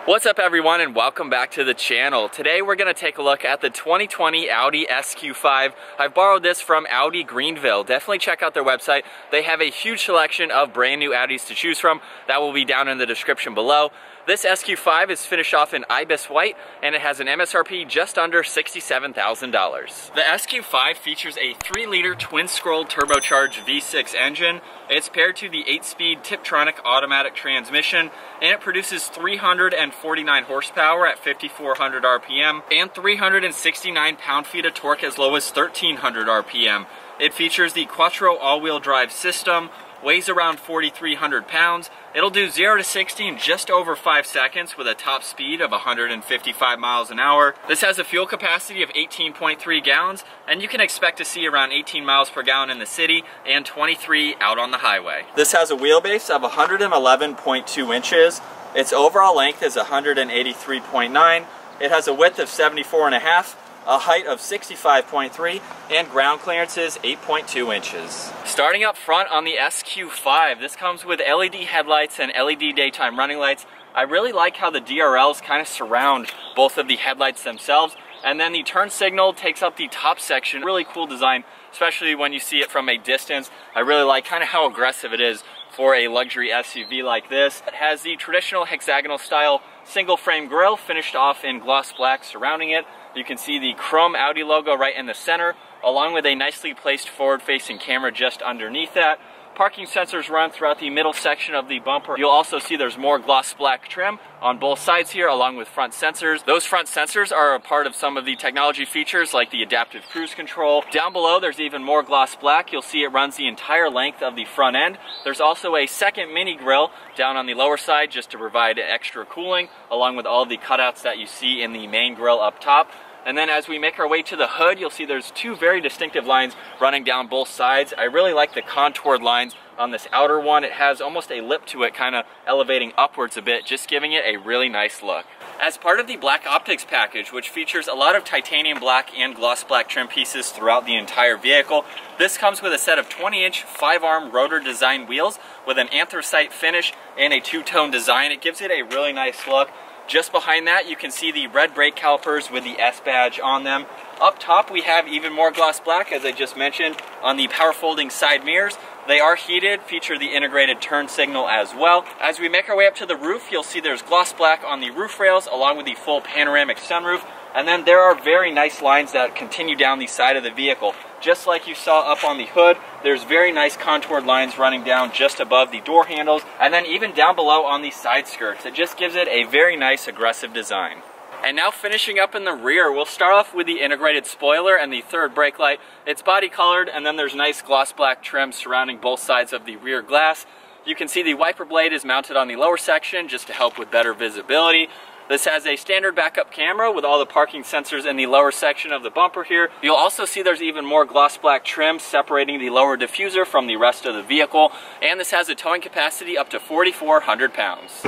What's up everyone, and welcome back to the channel. Today we're going to take a look at the 2020 Audi SQ5. I've borrowed this from Audi Greenville. Definitely check out their website. They have a huge selection of brand new Audis to choose from. That will be down in the description below. This SQ5 is finished off in Ibis White, and it has an MSRP just under $67,000. The SQ5 features a 3-liter twin-scroll turbocharged V6 engine. It's paired to the 8-speed Tiptronic automatic transmission, and it produces 349 horsepower at 5,400 RPM and 369 pound-feet of torque as low as 1,300 RPM. It features the Quattro all-wheel drive system, weighs around 4,300 pounds. It'll do 0 to 60 in just over 5 seconds with a top speed of 155 miles an hour. This has a fuel capacity of 18.3 gallons, and you can expect to see around 18 miles per gallon in the city and 23 out on the highway. This has a wheelbase of 111.2 inches. Its overall length is 183.9. It has a width of 74.5. a height of 65.3, and ground clearance is 8.2 inches. Starting up front on the SQ5, this comes with LED headlights and LED daytime running lights. I really like how the DRLs kind of surround both of the headlights themselves, and then the turn signal takes up the top section. Really cool design, especially when you see it from a distance. I really like kind of how aggressive it is for a luxury SUV like this. It has the traditional hexagonal style single frame grille finished off in gloss black surrounding it. You can see the chrome Audi logo right in the center, along with a nicely placed forward-facing camera just underneath that. Parking sensors run throughout the middle section of the bumper. You'll also see there's more gloss black trim on both sides here, along with front sensors. Those front sensors are a part of some of the technology features like the adaptive cruise control. Down below there's even more gloss black. You'll see it runs the entire length of the front end. There's also a second mini grille down on the lower side just to provide extra cooling, along with all the cutouts that you see in the main grille up top. And then as we make our way to the hood, you'll see there's two very distinctive lines running down both sides. I really like the contoured lines on this outer one. It has almost a lip to it, kind of elevating upwards a bit, just giving it a really nice look. As part of the black optics package, which features a lot of titanium black and gloss black trim pieces throughout the entire vehicle, this comes with a set of 20-inch 5-arm rotor design wheels with an anthracite finish and a two-tone design. It gives it a really nice look. Just behind that, you can see the red brake calipers with the S badge on them. Up top, we have even more gloss black, as I just mentioned, on the power folding side mirrors. They are heated, feature the integrated turn signal as well. As we make our way up to the roof, you'll see there's gloss black on the roof rails, along with the full panoramic sunroof. And then there are very nice lines that continue down the side of the vehicle. Just like you saw up on the hood, there's very nice contoured lines running down just above the door handles, and then even down below on the side skirts. It just gives it a very nice aggressive design. And now finishing up in the rear, we'll start off with the integrated spoiler and the third brake light. It's body colored, and then there's nice gloss black trim surrounding both sides of the rear glass. You can see the wiper blade is mounted on the lower section just to help with better visibility. This has a standard backup camera with all the parking sensors in the lower section of the bumper here. You'll also see there's even more gloss black trim separating the lower diffuser from the rest of the vehicle. And this has a towing capacity up to 4,400 pounds.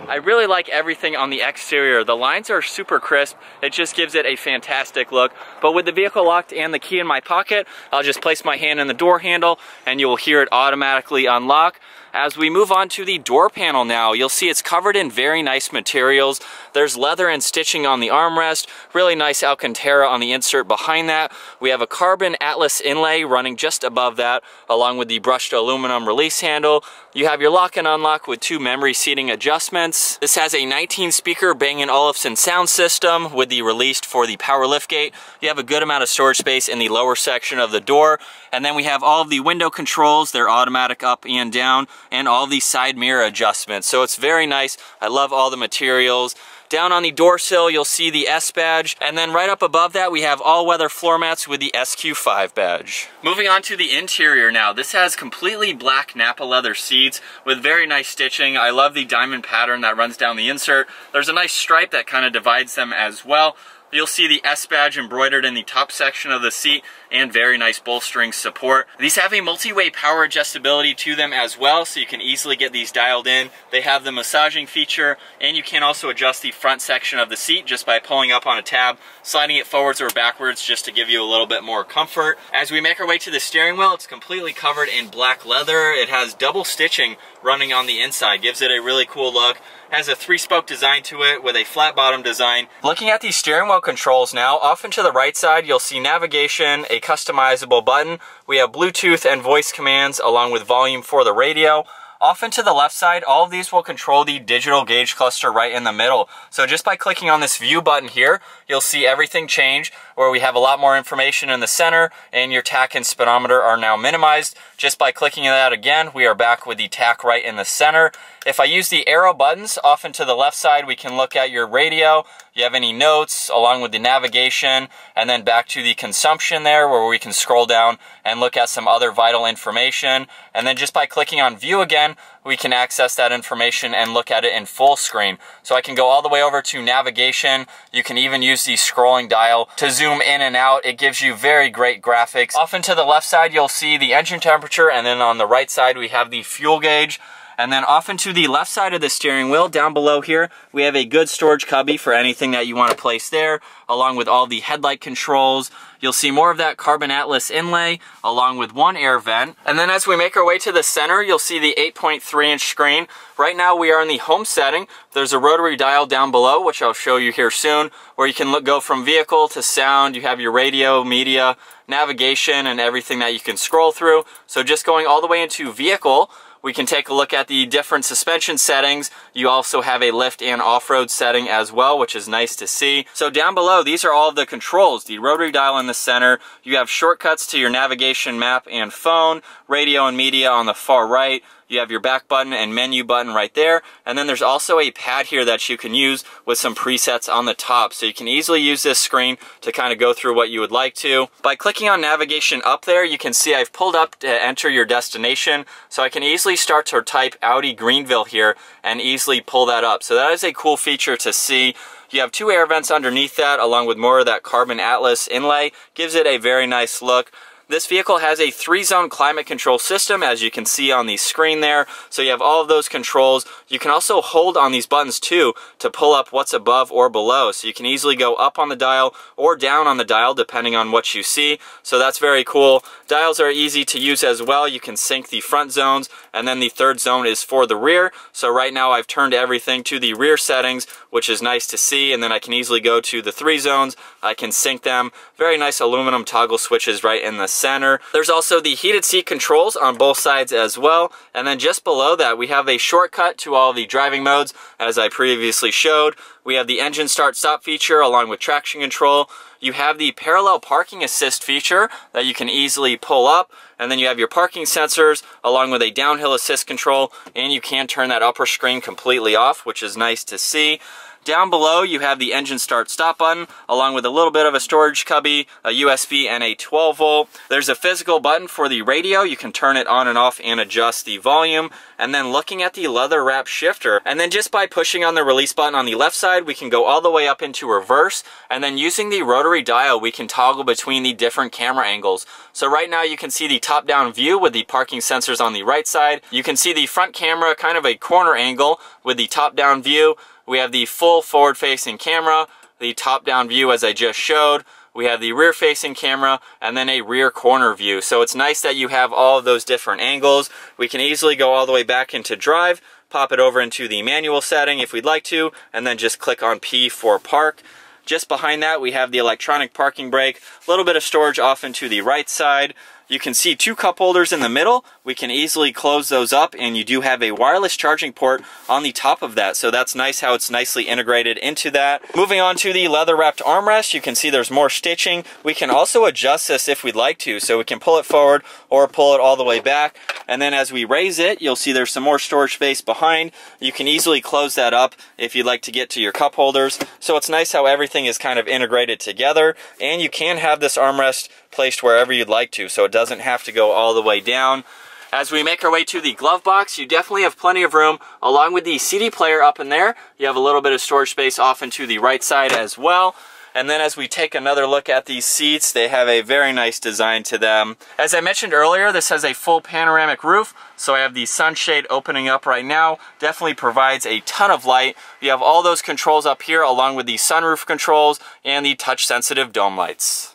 I really like everything on the exterior. The lines are super crisp. It just gives it a fantastic look. But with the vehicle locked and the key in my pocket, I'll just place my hand in the door handle and you will hear it automatically unlock. As we move on to the door panel now, you'll see it's covered in very nice materials. There's leather and stitching on the armrest, really nice Alcantara on the insert behind that. We have a carbon Atlas inlay running just above that, along with the brushed aluminum release handle. You have your lock and unlock with 2 memory seating adjustments. This has a 19-speaker Bang & Olufsen sound system with the released for the power liftgate. You have a good amount of storage space in the lower section of the door. And then we have all of the window controls. They're automatic up and down, and all the side mirror adjustments. So it's very nice. I love all the materials. Down on the door sill, you'll see the S badge, and then right up above that, we have all-weather floor mats with the SQ5 badge. Moving on to the interior now. This has completely black Nappa leather seats with very nice stitching. I love the diamond pattern that runs down the insert. There's a nice stripe that kind of divides them as well. You'll see the S badge embroidered in the top section of the seat and very nice bolstering support. These have a multi-way power adjustability to them as well, so you can easily get these dialed in. They have the massaging feature, and you can also adjust the front section of the seat just by pulling up on a tab, sliding it forwards or backwards just to give you a little bit more comfort. As we make our way to the steering wheel, it's completely covered in black leather. It has double stitching running on the inside, gives it a really cool look. Has a 3-spoke design to it with a flat bottom design. Looking at these steering wheel controls now, off and to the right side you'll see navigation, a customizable button. We have Bluetooth and voice commands along with volume for the radio. Off and to the left side, all of these will control the digital gauge cluster right in the middle. So just by clicking on this view button here, you'll see everything change, where we have a lot more information in the center and your tach and speedometer are now minimized. Just by clicking on that again, we are back with the tach right in the center. If I use the arrow buttons off and to the left side, we can look at your radio. You have any notes along with the navigation, and then back to the consumption there where we can scroll down and look at some other vital information. And then just by clicking on view again, we can access that information and look at it in full screen. So I can go all the way over to navigation. You can even use the scrolling dial to zoom in and out. It gives you very great graphics. Off and to the left side, you'll see the engine temperature, and then on the right side, we have the fuel gauge. And then off and to the left side of the steering wheel, down below here, we have a good storage cubby for anything that you want to place there, along with all the headlight controls. You'll see more of that carbon atlas inlay, along with one air vent. And then as we make our way to the center, you'll see the 8.3-inch screen. Right now we are in the home setting. There's a rotary dial down below, which I'll show you here soon, where you can go from vehicle to sound. You have your radio, media, navigation, and everything that you can scroll through. So just going all the way into vehicle, we can take a look at the different suspension settings. You also have a lift and off-road setting as well, which is nice to see. So down below, these are all of the controls. The rotary dial in the center. You have shortcuts to your navigation, map, and phone. Radio and media on the far right. You have your back button and menu button right there. And then there's also a pad here that you can use with some presets on the top. So you can easily use this screen to kind of go through what you would like to. By clicking on navigation up there, you can see I've pulled up to enter your destination. So I can easily start to type Audi Greenville here and easily pull that up. So that is a cool feature to see. You have 2 air vents underneath that, along with more of that carbon atlas inlay. Gives it a very nice look. This vehicle has a 3-zone climate control system, as you can see on the screen there. So you have all of those controls. You can also hold on these buttons too to pull up what's above or below. So you can easily go up on the dial or down on the dial depending on what you see. So that's very cool. Dials are easy to use as well. You can sync the front zones, and then the 3rd zone is for the rear. So right now I've turned everything to the rear settings, which is nice to see. And then I can easily go to the 3 zones. I can sync them. Very nice aluminum toggle switches right in the center. There's also the heated seat controls on both sides as well. And then just below that, we have a shortcut to all the driving modes, as I previously showed. We have the engine start-stop feature along with traction control. You have the parallel parking assist feature that you can easily pull up. And then you have your parking sensors along with a downhill assist control. And you can turn that upper screen completely off, which is nice to see. Down below, you have the engine start-stop button, along with a little bit of a storage cubby, a USB, and a 12-volt. There's a physical button for the radio. You can turn it on and off and adjust the volume. And then looking at the leather-wrapped shifter, and then just by pushing on the release button on the left side, we can go all the way up into reverse. And then using the rotary dial, we can toggle between the different camera angles. So right now, you can see the top-down view with the parking sensors on the right side. You can see the front camera, kind of a corner angle with the top-down view. We have the full forward-facing camera, the top-down view as I just showed. We have the rear-facing camera, and then a rear corner view. So it's nice that you have all of those different angles. We can easily go all the way back into drive, pop it over into the manual setting if we'd like to, and then just click on P for park. Just behind that, we have the electronic parking brake, a little bit of storage off into the right side. You can see 2 cup holders in the middle. We can easily close those up, and you do have a wireless charging port on the top of that. So that's nice how it's nicely integrated into that. Moving on to the leather-wrapped armrest, you can see there's more stitching. We can also adjust this if we'd like to. So we can pull it forward or pull it all the way back. And then as we raise it, you'll see there's some more storage space behind. You can easily close that up if you'd like to get to your cup holders. So it's nice how everything is kind of integrated together. And you can have this armrest placed wherever you'd like to, so it doesn't have to go all the way down. As we make our way to the glove box, you definitely have plenty of room. Along with the CD player up in there, you have a little bit of storage space off and to the right side as well. And then as we take another look at these seats, they have a very nice design to them. As I mentioned earlier, this has a full panoramic roof, so I have the sunshade opening up right now. Definitely provides a ton of light. You have all those controls up here along with the sunroof controls and the touch sensitive dome lights.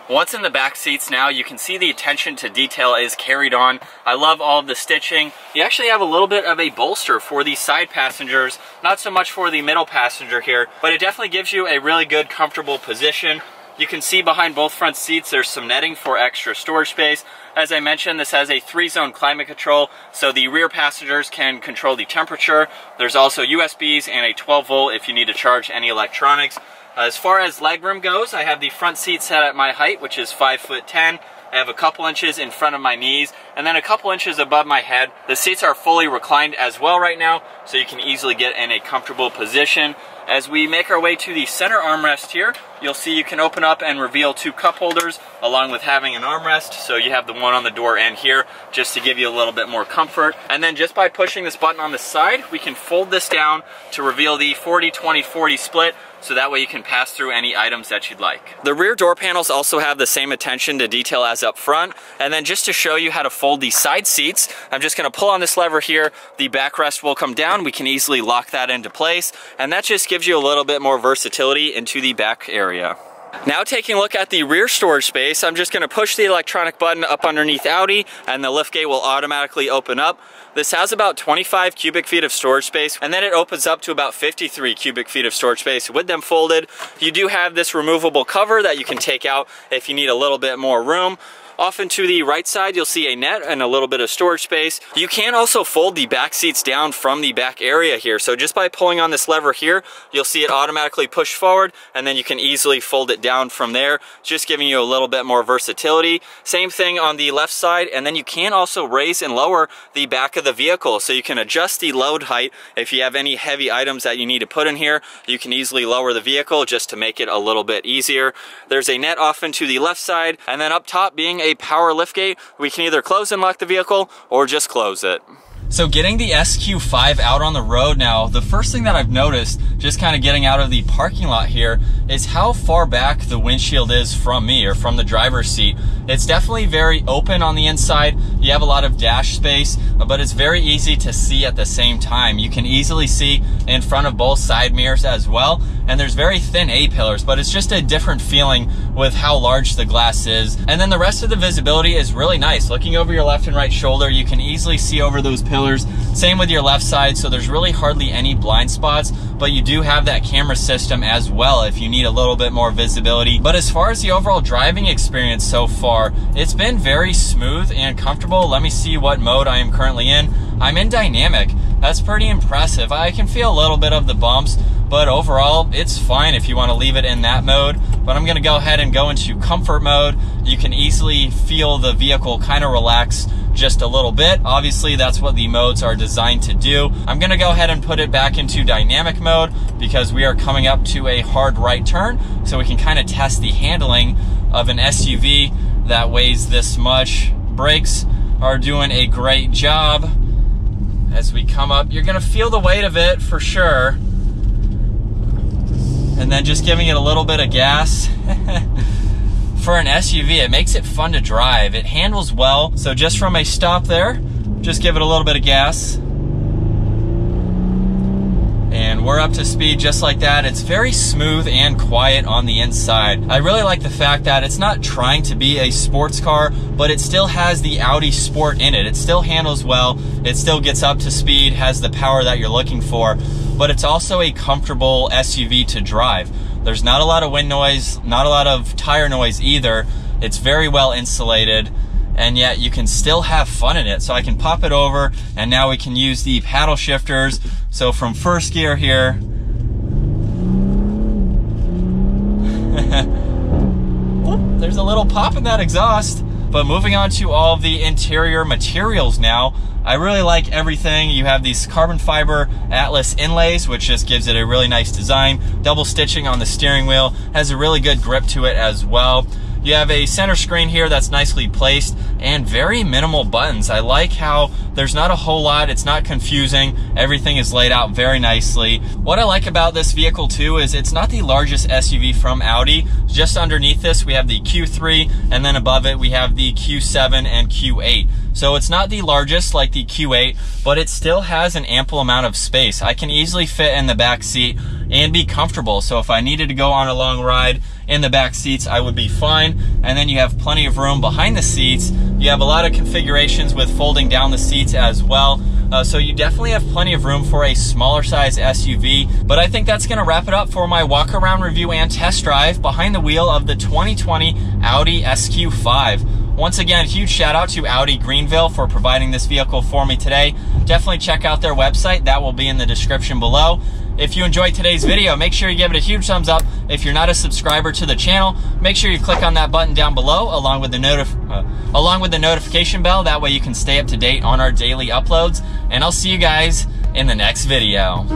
Once in the back seats now, you can see the attention to detail is carried on. I love all of the stitching. You actually have a little bit of a bolster for the side passengers, not so much for the middle passenger here, but it definitely gives you a really good, comfortable position. You can see behind both front seats there's some netting for extra storage space. As I mentioned, this has a 3-zone climate control, so the rear passengers can control the temperature. There's also USBs and a 12-volt if you need to charge any electronics. As far as legroom goes, I have the front seat set at my height, which is 5'10". I have a couple inches in front of my knees, and then a couple inches above my head. The seats are fully reclined as well right now, so you can easily get in a comfortable position. As we make our way to the center armrest here, you'll see you can open up and reveal 2 cup holders, along with having an armrest, so you have the one on the door and here, just to give you a little bit more comfort. And then just by pushing this button on the side, we can fold this down to reveal the 40-20-40 split, so that way you can pass through any items that you'd like. The rear door panels also have the same attention to detail as up front. And then just to show you how to fold the side seats, I'm just gonna pull on this lever here. The backrest will come down. We can easily lock that into place. And that just gives you a little bit more versatility into the back area. Now taking a look at the rear storage space, I'm just going to push the electronic button up underneath Audi and the liftgate will automatically open up. This has about 25 cubic feet of storage space, and then it opens up to about 53 cubic feet of storage space with them folded. You do have this removable cover that you can take out if you need a little bit more room. Off and to the right side, you'll see a net and a little bit of storage space. You can also fold the back seats down from the back area here. So just by pulling on this lever here, you'll see it automatically push forward, and then you can easily fold it down from there, just giving you a little bit more versatility. Same thing on the left side, and then you can also raise and lower the back of the vehicle. So you can adjust the load height. If you have any heavy items that you need to put in here, you can easily lower the vehicle just to make it a little bit easier. There's a net off and to the left side, and then up top being a power liftgate, we can either close and lock the vehicle or just close it. So getting the SQ5 out on the road now, the first thing that I've noticed, just kind of getting out of the parking lot here, is how far back the windshield is from me, or from the driver's seat. It's definitely very open on the inside. You have a lot of dash space, but it's very easy to see at the same time. You can easily see in front of both side mirrors as well, and there's very thin A-pillars, but it's just a different feeling with how large the glass is. And then the rest of the visibility is really nice. Looking over your left and right shoulder, you can easily see over those pillars. Same with your left side, so there's really hardly any blind spots, but you do have that camera system as well if you need a little bit more visibility. But as far as the overall driving experience so far, it's been very smooth and comfortable. Let me see what mode I am currently in. I'm in dynamic. That's pretty impressive. I can feel a little bit of the bumps, but overall it's fine if you want to leave it in that mode. But I'm going to go ahead and go into comfort mode. You can easily feel the vehicle kind of relax just a little bit. Obviously that's what the modes are designed to do. I'm going to go ahead and put it back into dynamic mode because we are coming up to a hard right turn, so we can kind of test the handling of an SUV that weighs this much. Brakes are doing a great job. As we come up, you're going to feel the weight of it for sure. And then just giving it a little bit of gas. For an SUV, it makes it fun to drive. It handles well, so just from a stop there, just give it a little bit of gas. And we're up to speed just like that. It's very smooth and quiet on the inside. I really like the fact that it's not trying to be a sports car, but it still has the Audi Sport in it. It still handles well, it still gets up to speed, has the power that you're looking for, but it's also a comfortable SUV to drive. There's not a lot of wind noise, not a lot of tire noise either. It's very well insulated, and yet you can still have fun in it. So I can pop it over, and now we can use the paddle shifters. So from first gear here, there's a little pop in that exhaust. But moving on to all of the interior materials now, I really like everything. You have these carbon fiber Atlas inlays, which just gives it a really nice design. Double stitching on the steering wheel has a really good grip to it as well. You have a center screen here that's nicely placed and very minimal buttons. I like how there's not a whole lot, it's not confusing, everything is laid out very nicely. What I like about this vehicle too is it's not the largest SUV from Audi. Just underneath this we have the Q3, and then above it we have the Q7 and Q8. So it's not the largest like the Q8, but it still has an ample amount of space. I can easily fit in the back seat and be comfortable. So if I needed to go on a long ride in the back seats, I would be fine. And then you have plenty of room behind the seats. You have a lot of configurations with folding down the seats as well. So you definitely have plenty of room for a smaller size SUV. But I think that's gonna wrap it up for my walk around review and test drive behind the wheel of the 2020 Audi SQ5. Once again, huge shout out to Audi Greenville for providing this vehicle for me today. Definitely check out their website. That will be in the description below. If you enjoyed today's video, make sure you give it a huge thumbs up. If you're not a subscriber to the channel, make sure you click on that button down below along with the notification bell. That way you can stay up to date on our daily uploads. And I'll see you guys in the next video.